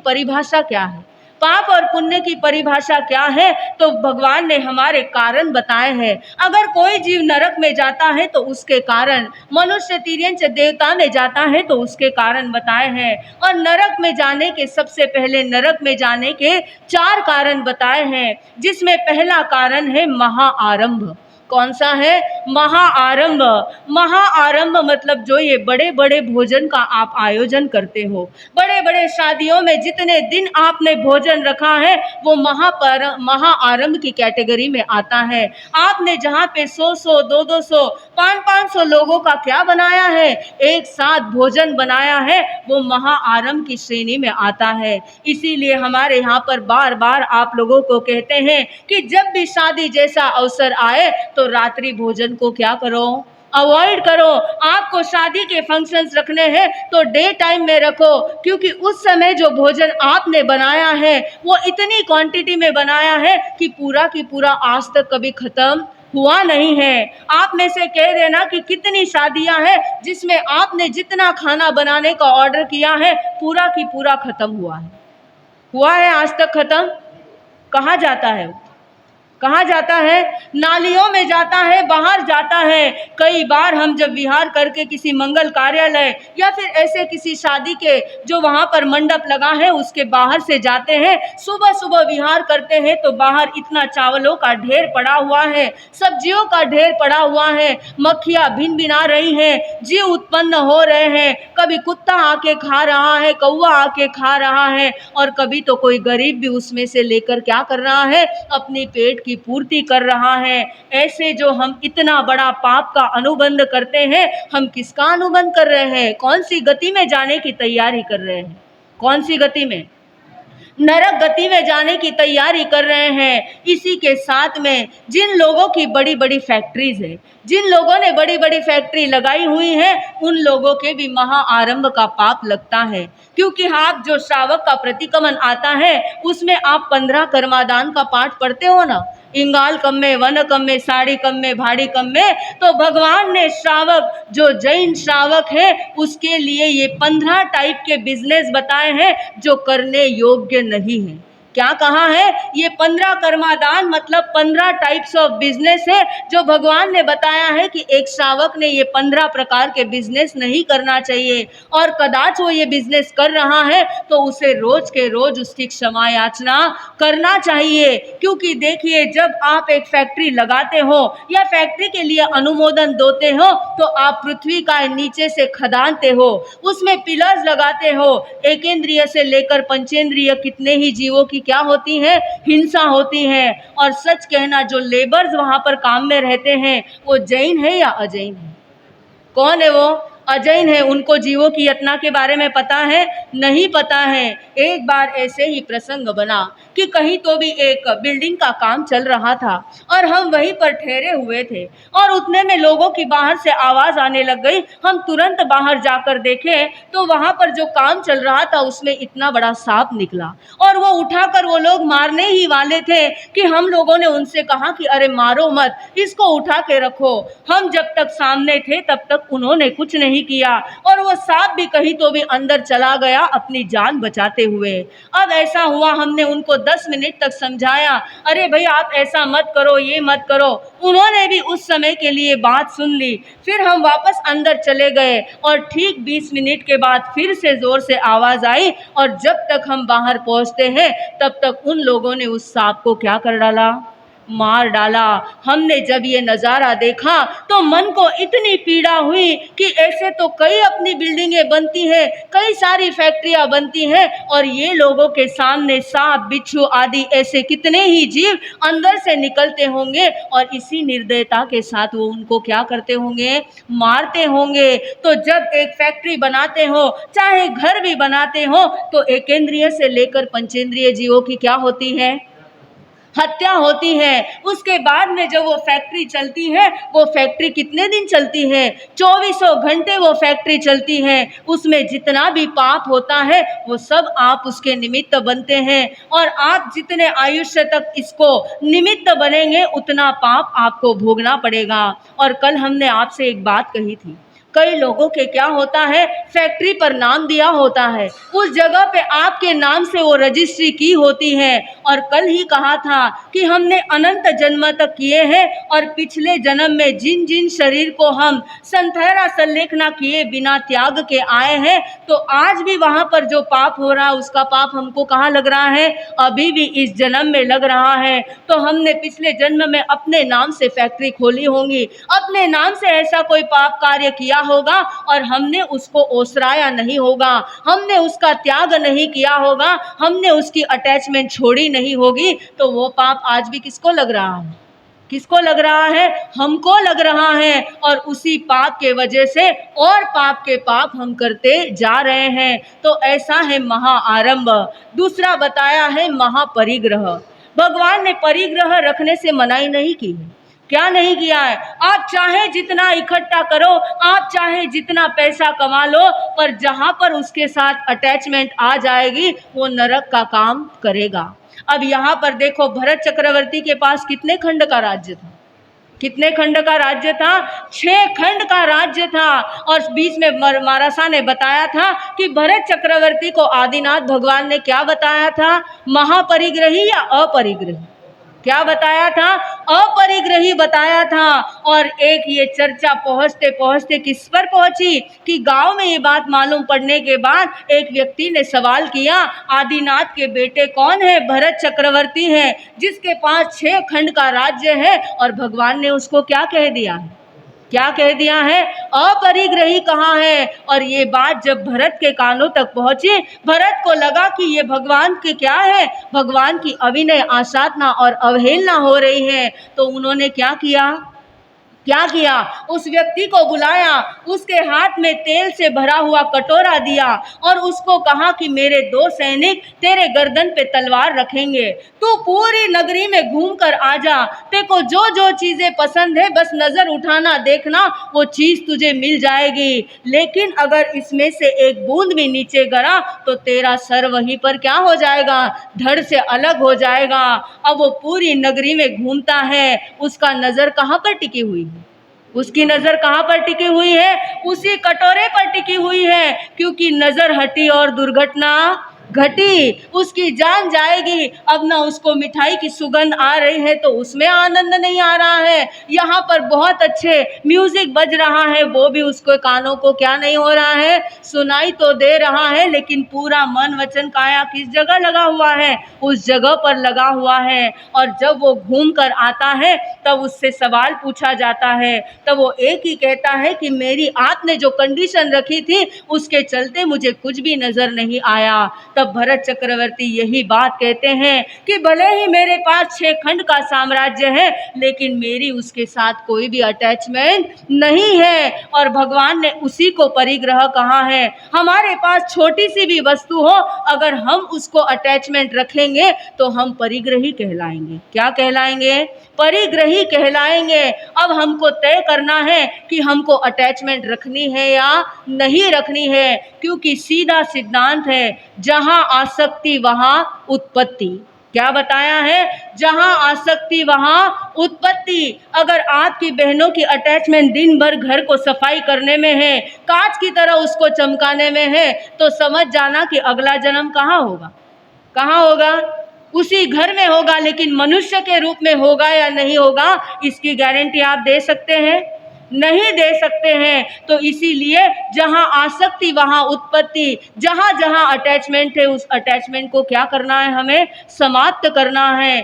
परिभाषा क्या है, पाप और पुण्य की परिभाषा क्या है, तो भगवान ने हमारे कारण बताए हैं। अगर कोई जीव नरक में जाता है तो उसके कारण, मनुष्य तिर्यंच देवता में जाता है तो उसके कारण बताए हैं। और नरक में जाने के, सबसे पहले नरक में जाने के 4 कारण बताए हैं, जिसमें पहला कारण है महाआरंभ। कौन सा है? महाआरंभ। महाआरंभ मतलब जो ये बड़े बड़े भोजन का आप आयोजन करते हो, बड़े बड़े शादियों में जितने दिन आपने भोजन रखा है वो महाआरंभ की कैटेगरी में आता है। आपने जहाँ पे 100 200 500 लोगों का क्या बनाया है, एक साथ भोजन बनाया है, वो महाआरंभ की श्रेणी में आता है। इसीलिए हमारे यहाँ पर बार बार आप लोगों को कहते हैं कि जब भी शादी जैसा अवसर आए तो रात्रि भोजन को क्या करो, अवॉइड करो। आपको शादी के फंक्शंस रखने हैं तो डे टाइम में रखो, क्योंकि उस समय जो भोजन आपने बनाया है वो इतनी क्वांटिटी में बनाया है कि पूरा की पूरा आज तक कभी खत्म हुआ नहीं है। आप में से कह देना कि कितनी शादियां हैं जिसमें आपने जितना खाना बनाने का ऑर्डर किया है पूरा की पूरा खत्म हुआ है आज तक खत्म? कहाँ जाता है? कहाँ जाता है? नालियों में जाता है, बाहर जाता है। कई बार हम जब विहार करके किसी मंगल कार्यालय या फिर ऐसे किसी शादी के जो वहाँ पर मंडप लगा है उसके बाहर से जाते हैं, सुबह सुबह विहार करते हैं तो बाहर इतना चावलों का ढेर पड़ा हुआ है, सब्जियों का ढेर पड़ा हुआ है, मक्खियाँ भिन भिना रही हैं, जीव उत्पन्न हो रहे हैं। कभी कुत्ता आके खा रहा है, कौवा आके खा रहा है, और कभी तो कोई गरीब भी उसमें से लेकर क्या कर रहा है, अपनी पेट की पूर्ति कर रहा है। ऐसे जो हम इतना बड़ा पाप का अनुबंध करते हैं, हम किसका अनुबंध कर रहे हैं? कौन सी गति में जाने की तैयारी कर रहे हैं? कौन सी गति में? नरक गति में जाने की तैयारी कर रहे हैं। इसी के साथ में जिन लोगों की बड़ी बड़ी फैक्ट्रीज है, जिन लोगों ने बड़ी बड़ी फैक्ट्री लगाई हुई है, उन लोगों के भी महाआरंभ का पाप लगता है। क्योंकि आप जो श्रावक का प्रतिक्रमण आता है उसमें आप 15 कर्मादान का पाठ पढ़ते हो ना, इंगाल कम में, वन कम में, साड़ी कम में, भाड़ी कम में, तो भगवान ने श्रावक, जो जैन श्रावक है, उसके लिए ये 15 टाइप के बिजनेस बताए हैं जो करने योग्य नहीं है। क्या कहा है? ये 15 कर्मादान मतलब 15 टाइप्स ऑफ बिजनेस है जो भगवान ने बताया है कि एक श्रावक ने ये 15 प्रकार के बिजनेस नहीं करना चाहिए। और कदाच वो ये बिजनेस कर रहा है तो उसे रोज के रोज उसकी क्षमा याचना करना चाहिए। क्योंकि देखिए, जब आप एक फैक्ट्री लगाते हो या फैक्ट्री के लिए अनुमोदन देते हो तो आप पृथ्वी का नीचे से खदानते हो, उसमें पिलर्स लगाते हो। एकेंद्रिय से लेकर पंचेंद्रिय कितने ही जीवों की क्या होती है? हिंसा होती है। और सच कहना, जो लेबर्स वहां पर काम में रहते हैं वो जैन है या अजैन है? कौन है वो? अजैन है। उनको जीवों की यातना के बारे में पता है? नहीं पता है। एक बार ऐसे ही प्रसंग बना कि कहीं तो भी एक बिल्डिंग का काम चल रहा था और हम वहीं पर ठहरे हुए थे, और उतने में लोगों की बाहर से आवाज़ आने लग गई। हम तुरंत बाहर जाकर देखे तो वहाँ पर जो काम चल रहा था उसमें इतना बड़ा सांप निकला, और वो उठाकर वो लोग मारने ही वाले थे कि हम लोगों ने उनसे कहा कि अरे मारो मत, इसको उठा के रखो। हम जब तक सामने थे तब तक उन्होंने कुछ नहीं किया, और वो सांप भी कहीं तो भी अंदर चला गया अपनी जान बचाते हुए। अब ऐसा हुआ, हमने उनको 10 मिनट तक समझाया, अरे भाई आप ऐसा मत करो, ये मत करो। उन्होंने भी उस समय के लिए बात सुन ली। फिर हम वापस अंदर चले गए और ठीक 20 मिनट के बाद फिर से जोर से आवाज आई, और जब तक हम बाहर पहुंचते हैं तब तक उन लोगों ने उस सांप को क्या कर डाला? मार डाला। हमने जब ये नज़ारा देखा तो मन को इतनी पीड़ा हुई कि ऐसे तो कई अपनी बिल्डिंगें बनती हैं, कई सारी फैक्ट्रियां बनती हैं, और ये लोगों के सामने सांप, बिच्छू आदि ऐसे कितने ही जीव अंदर से निकलते होंगे, और इसी निर्दयता के साथ वो उनको क्या करते होंगे? मारते होंगे। तो जब एक फैक्ट्री बनाते हो, चाहे घर भी बनाते हो, तो एकेंद्रिय से लेकर पंचेंद्रिय जीवों की क्या होती है? हत्या होती है। उसके बाद में जब वो फैक्ट्री चलती है, वो फैक्ट्री कितने दिन चलती है? 24 घंटे वो फैक्ट्री चलती है। उसमें जितना भी पाप होता है वो सब आप उसके निमित्त बनते हैं, और आप जितने आयुष्य तक इसको निमित्त बनेंगे उतना पाप आपको भोगना पड़ेगा। और कल हमने आपसे एक बात कही थी, कई लोगों के क्या होता है, फैक्ट्री पर नाम दिया होता है, उस जगह पे आपके नाम से वो रजिस्ट्री की होती है। और कल ही कहा था कि हमने अनंत जन्म तक किए हैं और पिछले जन्म में जिन जिन शरीर को हम संथैरा सल्लेखना किए बिना त्याग के आए हैं, तो आज भी वहाँ पर जो पाप हो रहा है उसका पाप हमको कहाँ लग रहा है, अभी भी इस जन्म में लग रहा है। तो हमने पिछले जन्म में अपने नाम से फैक्ट्री खोली होंगी, अपने नाम से ऐसा कोई पाप कार्य किया होगा और हमने उसको ओसराया नहीं होगा, हमने उसका त्याग नहीं किया होगा, हमने उसकी अटैचमेंट छोड़ी नहीं होगी, तो वो पाप आज भी किसको लग रहा है, किसको लग रहा है, हमको लग रहा है। और उसी पाप के वजह से और पाप के पाप हम करते जा रहे हैं। तो ऐसा है महाआरंभ। दूसरा बताया है महापरिग्रह। भगवान ने परिग्रह रखने से मनाही नहीं की है। क्या नहीं किया है, आप चाहे जितना इकट्ठा करो, आप चाहे जितना पैसा कमा लो, पर जहां पर उसके साथ अटैचमेंट आ जाएगी वो नरक का काम करेगा। अब यहाँ पर देखो, भरत चक्रवर्ती के पास कितने खंड का राज्य था, कितने खंड का राज्य था, 6 खंड का राज्य था। और बीच में मारासा ने बताया था कि भरत चक्रवर्ती को आदिनाथ भगवान ने क्या बताया था, महापरिग्रही या अपरिग्रही, क्या बताया था, अपरिग्रही बताया था। और एक ये चर्चा पहुंचते पहुंचते किस पर पहुंची कि गांव में ये बात मालूम पड़ने के बाद एक व्यक्ति ने सवाल किया, आदिनाथ के बेटे कौन है, भरत चक्रवर्ती है, जिसके पास 6 खंड का राज्य है, और भगवान ने उसको क्या कह दिया है, क्या कह दिया है, अपरिग्रही कहाँ है। और ये बात जब भरत के कानों तक पहुंची, भरत को लगा कि ये भगवान के क्या है, भगवान की अविनय आसाधना और अवहेलना हो रही है। तो उन्होंने क्या किया, क्या किया, उस व्यक्ति को बुलाया, उसके हाथ में तेल से भरा हुआ कटोरा दिया और उसको कहा कि मेरे 2 सैनिक तेरे गर्दन पे तलवार रखेंगे, तू पूरी नगरी में घूम कर आ जा, तेको जो जो चीजें पसंद है बस नजर उठाना, देखना वो चीज तुझे मिल जाएगी, लेकिन अगर इसमें से एक बूंद भी नीचे गिरा तो तेरा सर वहीं पर क्या हो जाएगा, धड़ से अलग हो जाएगा। अब वो पूरी नगरी में घूमता है, उसका नजर कहाँ पर टिकी हुई, उसकी नजर कहाँ पर टिकी हुई है, उसी कटोरे पर टिकी हुई है, क्योंकि नजर हटी और दुर्घटना घटी, उसकी जान जाएगी। अब ना उसको मिठाई की सुगंध आ रही है तो उसमें आनंद नहीं आ रहा है, यहाँ पर बहुत अच्छे म्यूजिक बज रहा है वो भी उसको कानों को क्या नहीं हो रहा है, सुनाई तो दे रहा है, लेकिन पूरा मन वचन काया किस जगह लगा हुआ है, उस जगह पर लगा हुआ है। और जब वो घूम कर आता है तब उससे सवाल पूछा जाता है, तब वो एक ही कहता है कि मेरी आपने जो कंडीशन रखी थी उसके चलते मुझे कुछ भी नजर नहीं आया। तब भरत चक्रवर्ती यही बात कहते हैं कि भले ही मेरे पास 6 खंड का साम्राज्य है, लेकिन मेरी उसके साथ कोई भी अटैचमेंट नहीं है। और भगवान ने उसी को परिग्रह कहा है। हमारे पास छोटी सी भी वस्तु हो, अगर हम उसको अटैचमेंट रखेंगे तो हम परिग्रही कहलाएंगे। क्या कहलाएंगे, परिग्रही कहलाएंगे। अब हमको तय करना है कि हमको अटैचमेंट रखनी है या नहीं रखनी है, क्योंकि सीधा सिद्धांत है, जहां आसक्ति वहां उत्पत्ति। क्या बताया है, जहां आसक्ति वहां उत्पत्ति। अगर आपकी बहनों की अटैचमेंट दिन भर घर को सफाई करने में है, कांच की तरह उसको चमकाने में है, तो समझ जाना कि अगला जन्म कहाँ होगा, कहाँ होगा, उसी घर में होगा। लेकिन मनुष्य के रूप में होगा या नहीं होगा, इसकी गारंटी आप दे सकते हैं, नहीं दे सकते हैं। तो इसीलिए जहां आसक्ति वहां उत्पत्ति, जहां जहां अटैचमेंट है उस अटैचमेंट को क्या करना है, हमें समाप्त करना है।